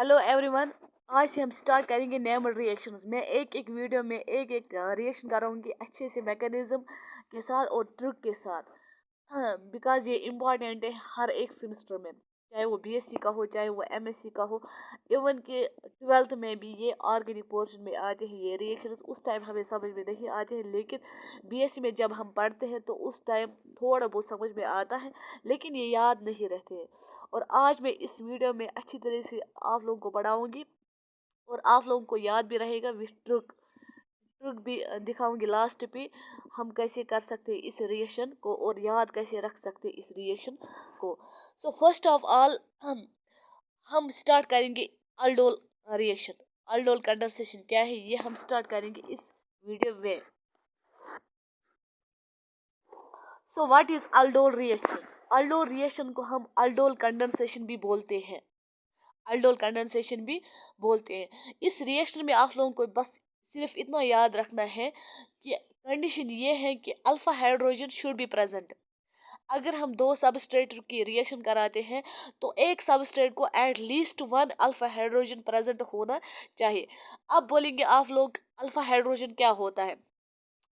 Hello everyone. आज से हम स्टार्ट करेंगे नॉर्मल रिएक्शंस। मैं एक एक वीडियो में एक एक रिएक्शन कराऊंगी अच्छे से मैकेनिज्म के साथ और ट्रिक के साथ। हाँ, बिकॉज ये इम्पॉर्टेंट है हर एक सेमेस्टर में, चाहे वो बीएससी का हो चाहे वो एमएससी का हो। इवन के ट्वेल्थ में भी ये ऑर्गेनिक पोर्शन में आते हैं ये रिएक्शंस। उस टाइम हमें समझ में नहीं आते हैं, लेकिन बीएससी में जब हम पढ़ते हैं तो उस टाइम थोड़ा बहुत समझ में आता है, लेकिन ये याद नहीं रहते हैं। और आज मैं इस वीडियो में अच्छी तरह से आप लोगों को पढ़ाऊंगी और आप लोगों को याद भी रहेगा। विथ ट्रिक ट्रिक भी दिखाऊंगी लास्ट पे, हम कैसे कर सकते हैं इस रिएक्शन को और याद कैसे रख सकते हैं इस रिएक्शन को। सो फर्स्ट ऑफ ऑल हम स्टार्ट करेंगे अल्डोल रिएक्शन। अल्डोल कंडेंसेशन क्या है ये हम स्टार्ट करेंगे इस वीडियो में। So what is aldol reaction? Aldol reaction को हम अल्डोल कंडेंसेशन भी बोलते हैं। अल्डोल कंडेंसेशन भी बोलते हैं। इस रिएक्शन में आप लोगों को बस सिर्फ इतना याद रखना है कि कंडीशन ये है कि alpha hydrogen should be present. अगर हम दो सबस्ट्रेट की रिएक्शन कराते हैं तो एक सबस्ट्रेट को at least one alpha hydrogen present होना चाहिए। अब बोलेंगे आप लोग अल्फा हाइड्रोजन क्या होता है?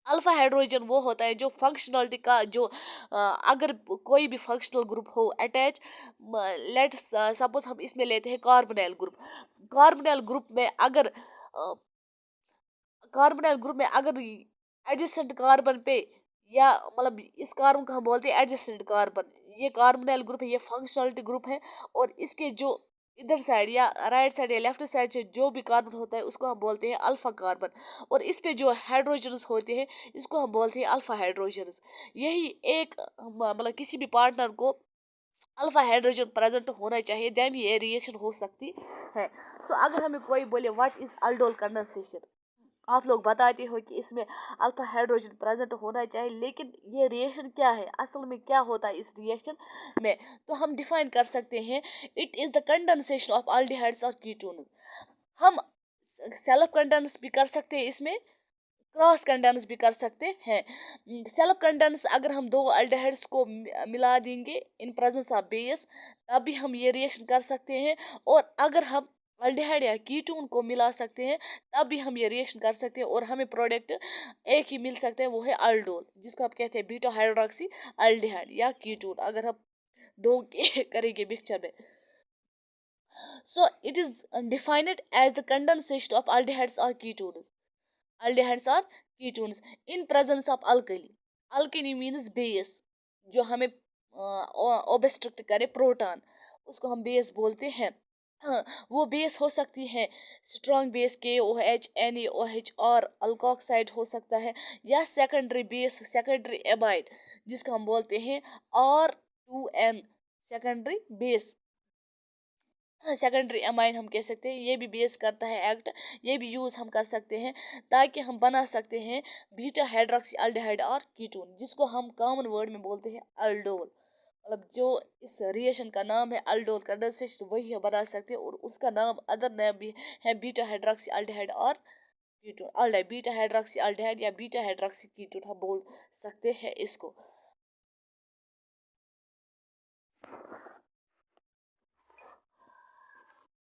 अल्फा हाइड्रोजन वो होता है जो फंक्शनलिटी का जो अगर कोई भी फंक्शनल ग्रुप हो अटैच, लेट्स सपोज हम इसमें लेते हैं कार्बोनिल ग्रुप। कार्बोनिल ग्रुप में अगर कार्बोनिल ग्रुप में अगर एडजेसेंट कार्बन पे या मतलब इस कार्बन को हम बोलते हैं एडजेसेंट कार्बन, ये कार्बोनिल ग्रुप है, ये फंक्शनलिटी ग्रुप है। और इसके जो इधर साइड या राइट साइड या लेफ्ट साइड से जो भी कार्बन होता है उसको हम बोलते हैं अल्फा कार्बन। और इस पे जो हाइड्रोजन्स होते हैं इसको हम बोलते हैं अल्फा हाइड्रोजन्स। यही एक मतलब किसी भी पार्टनर को अल्फा हाइड्रोजन प्रेजेंट होना चाहिए, देन ये रिएक्शन हो सकती है। सो अगर हमें कोई बोले व्हाट इज अल्डोल कंडेंसेशन, आप लोग बताते हो कि इसमें अल्फा हाइड्रोजन प्रेजेंट होना चाहिए, लेकिन ये रिएक्शन क्या है, असल में क्या होता है इस रिएक्शन में? तो हम डिफाइन कर सकते हैं, it is the condensation of aldehydes और कीटोन। हम सेल्फ कंडेंस भी कर सकते हैं, इसमें क्रॉस कंडेंस भी कर सकते हैं। सेल्फ कंडेंस अगर हम दो एल्डिहाइड्स को मिला देंगे इन प्रेजेंस ऑफ बेस, तब भी हम ये रिएक्शन कर सकते हैं। और अगर हम एल्डिहाइड या कीटोन को मिला सकते हैं तब भी हम ये रिएक्शन कर सकते हैं और हमें प्रोडक्ट एक ही मिल सकते हैं, वो है अल्डोल, जिसको आप कहते हैं बीटा हाइड्रोक्सी एल्डिहाइड या कीटोन अगर हम दो के करेंगे मिक्सचर में। So it is defined as the condensation of aldehydes और ketones. Aldehydes are ketones in presence of alkali. Alkali means base, जो हमें ओब्स्ट्रक्ट करे प्रोटॉन, उसको हम बेस बोलते हैं। हाँ, वो बेस हो सकती है स्ट्रॉन्ग बेस के O H N A O H और अल्कोक्साइड हो सकता है, या सेकेंडरी बेस सेकेंडरी एमाइड जिसको हम बोलते हैं R2N secondary base. Secondary amine हम कह सकते हैं, ये भी बेस करता है एक्ट, ये भी यूज हम कर सकते हैं ताकि हम बना सकते हैं बीटा हाइड्रोक्सी एल्डिहाइड और कीटोन, जिसको हम कॉमन वर्ड में बोलते हैं अल्डोल। मतलब जो इस रिएक्शन का नाम है अल्डोल कंडेंसेशन वही हम बना सकते हैं, और उसका नाम अदर नाम भी है बीटा हाइड्रोक्सी एल्डिहाइड और ketone aldehyde, beta hydroxy aldehyde या बीटा हाइड्रोक्सी कीटोन हम बोल सकते हैं इसको।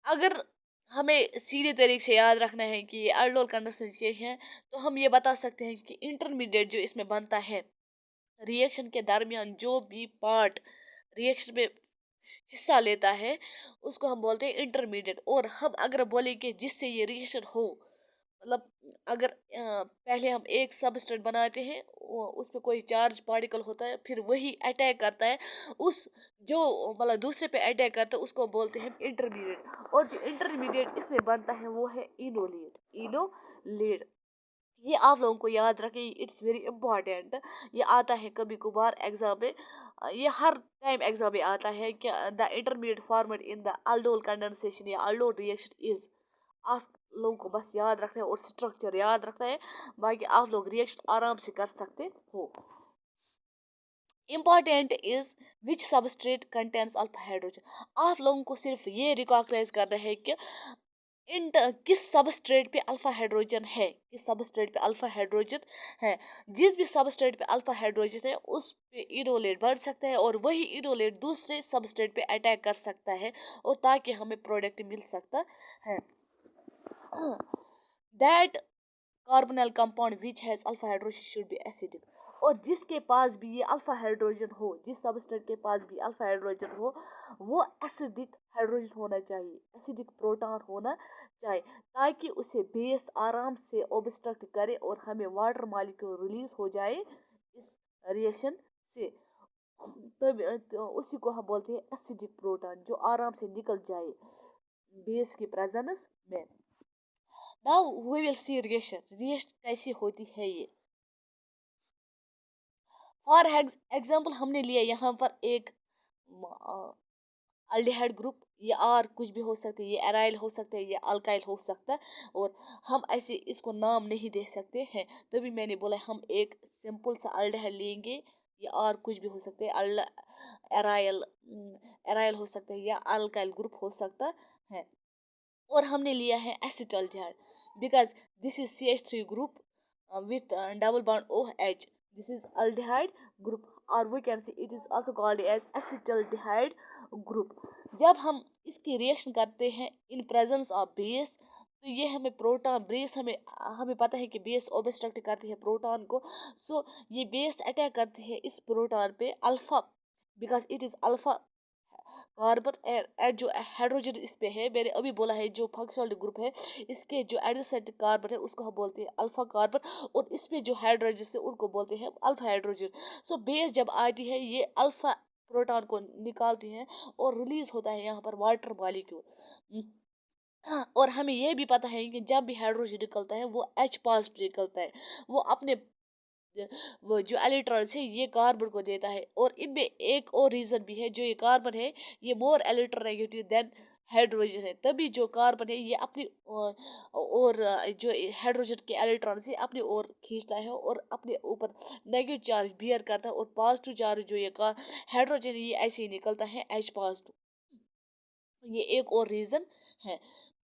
अगर हमें सीधे तरीके से याद रखना है कि ये अल्डोल कंडेंसेशन है, तो हम ये बता सकते हैं कि इंटरमीडिएट जो इसमें बनता है रिएक्शन के दरमियान, जो भी पार्ट रिएक्शन में हिस्सा लेता है उसको हम बोलते हैं इंटरमीडिएट। और हम अगर बोलेंगे जिससे ये रिएक्शन हो, मतलब अगर पहले हम एक सबस्टेट बनाते हैं, उस पे कोई चार्ज पार्टिकल होता है, फिर वही अटैक करता है उस जो मतलब दूसरे पे अटैक करता है, उसको बोलते हैं इंटरमीडिएट। और जो इंटरमीडिएट इसमें बनता है वो है इनोलेट। इनोलेट ये आप लोगों को याद रखें, इट्स वेरी इंपॉर्टेंट। ये आता है कभी कभार एग्जाम में, ये हर टाइम एग्जाम में आता है कि the intermediate format in the aldol condensation या अल्डोल रिएक्शन इज। आप लोगों को बस याद रखना है और स्ट्रक्चर याद रखना है, बाकी आप लोग रिएक्शन आराम से कर सकते हो। Important is which substrate contains alpha hydrogen. आप लोगों को सिर्फ ये रिकॉग्नाइज करना है कि किस सबस्ट्रेट पे अल्फा हाइड्रोजन है, किस सबस्ट्रेट पे अल्फा हाइड्रोजन है। जिस भी सबस्ट्रेट पे अल्फा हाइड्रोजन है उस पे इनोलेट बढ़ सकता है और वही इनोलेट दूसरे सबस्ट्रेट पे अटैक कर सकता है और ताकि हमें प्रोडक्ट मिल सकता है। That carbonyl compound which has alpha hydrogen should be acidic. और जिसके पास भी ये अल्फा हाइड्रोजन हो, जिस सबस्ट्रेट के पास भी अल्फा हाइड्रोजन हो, वो एसिडिक हाइड्रोजन होना चाहिए, एसिडिक प्रोटॉन होना चाहिए, ताकि उसे बेस आराम से ऑब्स्ट्रक्ट करे और हमें वाटर मॉलिक्यूल रिलीज हो जाए इस रिएक्शन से। तो उसी को हम बोलते हैं एसिडिक प्रोटॉन, जो आराम से निकल जाए बेस की प्रेजेंस में। Now we will see reaction, reaction कैसी होती है ये। फॉर एग्जाम्पल हमने लिया यहाँ पर एक अल्डिहाइड ग्रुप, ये आर कुछ भी हो सकता है, ये एराइल हो सकता है, ये अल्काइल हो सकता है, और हम ऐसे इसको नाम नहीं दे सकते हैं। तभी मैंने बोला हम एक सिंपल सा अल्डिहाइड लेंगे, ये आर कुछ भी हो सकता है, एराइल एराइल हो सकता है या अल्काइल ग्रुप हो सकता है। और हमने लिया है acetaldehyde, because this is CH3 group with double bond OH. This is aldehyde group, or we can say it is also called as acetaldehyde group. जब हम इसकी रिएक्शन करते हैं इन प्रेजेंस ऑफ बेस, तो ये हमें प्रोटॉन बेस, हमें हमें पता है कि बेस ऑब्स्ट्रक्ट करती है प्रोटॉन को। सो ये बेस अटैक करती है इस प्रोटॉन पे alpha, because it is alpha carbon जो हाइड्रोजन इस पे है, मैंने अभी बोला है जो फंक्शनल ग्रुप है इसके जो एडजेसेंट कार्बन है उसको हम बोलते हैं अल्फा कार्बन, और इसमें जो हाइड्रोजन है उनको बोलते हैं अल्फा हाइड्रोजन। सो बेस जब आती है ये अल्फा प्रोटॉन को निकालती है और रिलीज होता है यहाँ पर वाटर मॉलिक्यूल। और हमें यह भी पता है कि जब भी हाइड्रोजन निकलता है वो H पॉजिटिव निकलता है, वो अपने वो जो इलेक्ट्रॉन्स है ये कार्बन को देता है। और इनमें एक और रीजन भी है, जो ये कार्बन है ये मोर इलेक्ट्रोनेगेटिव देन हाइड्रोजन है, तभी जो कार्बन है ये अपनी और जो हाइड्रोजन के इलेक्ट्रॉन से अपनी ओर खींचता है और अपने ऊपर नेगेटिव चार्ज बियर करता है, और पॉजिटिव चार्ज जो ये हाइड्रोजन है ये ऐसे ही निकलता है H पॉजिटिव। ये एक और रीजन है।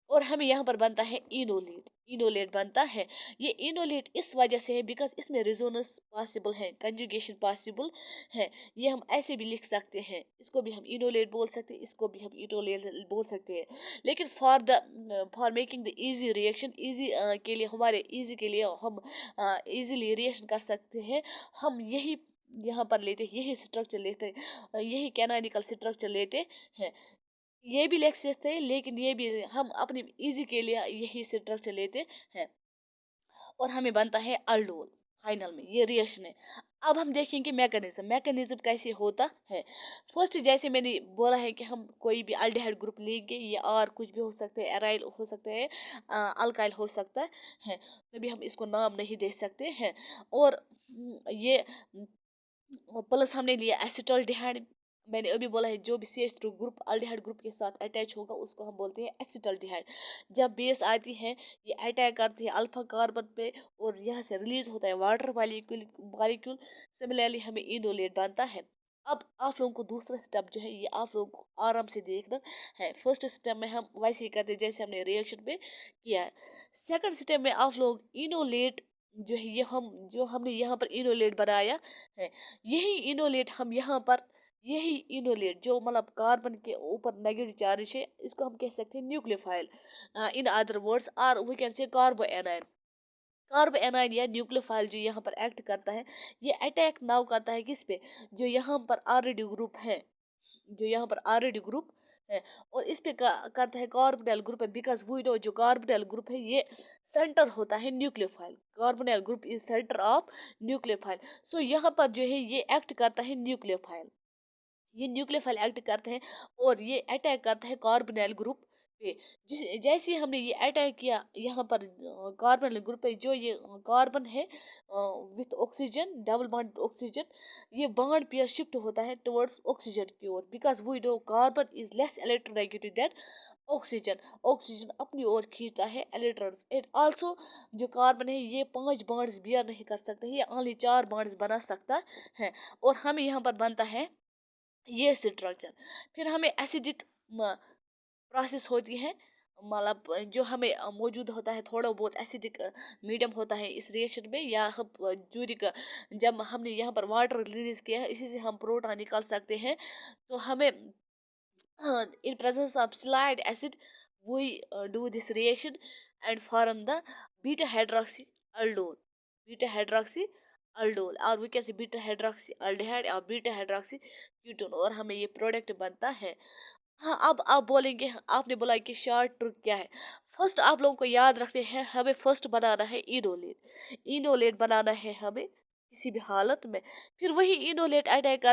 और हमें यहाँ पर बनता है इनोलेट, इनोलेट बनता है। ये इनोलेट इस वजह से है बिकॉज इसमें रेजोनेंस पॉसिबल है, कंजुगेशन पॉसिबल है। ये हम ऐसे भी लिख सकते हैं, इसको भी हम इनोलेट बोल सकते हैं, इसको भी हम इनोलेट बोल सकते हैं। लेकिन for making the easy reaction, easy के लिए, हमारे इजी के लिए हम इजीली रिएक्शन कर सकते हैं, हम यही यहाँ पर लेते हैं, यही स्ट्रक्चर लेते हैं, यही कैनोनिकल स्ट्रक्चर लेते हैं। ये भी लिख सकते हैं लेकिन ये भी हम अपनी इजी के लिए यही स्ट्रक्चर लेते हैं, और हमें बनता है अल्डोल। फाइनल में ये रिएक्शन है। अब हम देखेंगे मैकेनिज्म, मैकेनिज्म कैसे होता है। फर्स्ट जैसे मैंने बोला है कि हम कोई भी अल्डिहाइड ग्रुप लेंगे, ये आर कुछ भी हो सकते हैं, एराइल हो सकते हैं, अल्काइल हो सकता है, तभी हम इसको नाम नहीं दे सकते हैं। और ये प्लस हमने लिया एसिटल्डिहाइड, मैंने अभी बोला है जो भी CH2 ग्रुप अल्डिहाइड ग्रुप के साथ अटैच होगा उसको हम बोलते हैं एसिटल्डिहाइड। जब बेस आती है ये अटैक करती है अल्फा कार्बन पे और यहाँ से रिलीज होता है वाटर मॉलिक्यूल मॉलिक्यूल। सिमिलरली हमें इनोलेट बनता है। अब आप लोगों को दूसरा स्टेप जो है ये आप लोगों को आराम से देखना है। फर्स्ट स्टेप में हम वैसे ही करते हैं जैसे हमने रिएक्शन में किया है। सेकंड स्टेप में आप लोग इनोलेट जो है ये हम जो हमने यहाँ पर इनोलेट बनाया है, यही इनोलेट हम यहाँ पर, यही इनोलेट जो मतलब कार्बन के ऊपर नेगेटिव चार्ज है इसको हम कह सकते हैं nucleophile, in other words or we can say carbanion. Carbanion या न्यूक्लियोफाइल जो यहाँ पर एक्ट करता है, ये अटैक नाउ करता है किस पे, जो यहाँ पर ऑलरेडी ग्रुप है, जो यहाँ पर ऑलरेडी ग्रुप है, और इस पे करता है कार्बोनिल ग्रुप है, बिकॉज वी नो जो कार्बोनिल ग्रुप है ये सेंटर होता है nucleophile, carbonyl group is centre of nucleophile. So यहाँ पर जो है ये एक्ट करता है न्यूक्लियोफाइल, ये न्यूक्लियोफाइल एक्ट करते हैं और ये अटैक करता है कार्बोनिल ग्रुप पे। जिस जैसे ही हमने ये अटैक किया यहाँ पर कार्बोनिल ग्रुप पे, जो ये कार्बन है with oxygen double bond oxygen, ये बॉन्ड पेयर शिफ्ट होता है टुवर्ड्स ऑक्सीजन की ओर, because we know carbon is less electronegative than oxygen. Oxygen अपनी ओर खींचता है इलेक्ट्रॉन्स, एंड आल्सो जो कार्बन है ये 5 बॉन्ड्स बियर नहीं कर सकता, ये ओनली 4 बॉन्ड्स बना सकता है, और हमें यहाँ पर बनता है ये स्ट्रक्चर। फिर हमें एसिडिक प्रोसेस होती है, मतलब जो हमें मौजूद होता है थोड़ा बहुत एसिडिक मीडियम होता है इस रिएक्शन में, या हम यूरिक, जब हमने यहाँ पर वाटर रिलीज किया है इसी से हम प्रोटॉन निकाल सकते हैं। तो हमें in presence of slide acid we do this reaction and form the beta hydroxy aldol, beta hydroxy aldol, or we can say beta hydroxy aldehyde or beta hydroxy ketone, और हमें ये प्रोडक्ट बनता है। हाँ, अब आप बोलेंगे, आपने बोला कि शॉर्ट ट्रिक क्या है। फर्स्ट आप लोगों को याद रखते हैं, हमें फर्स्ट बनाना है इनोलेट, इनोलेट बनाना है हमें किसी भी हालत में। फिर वही इनोलेट अटैक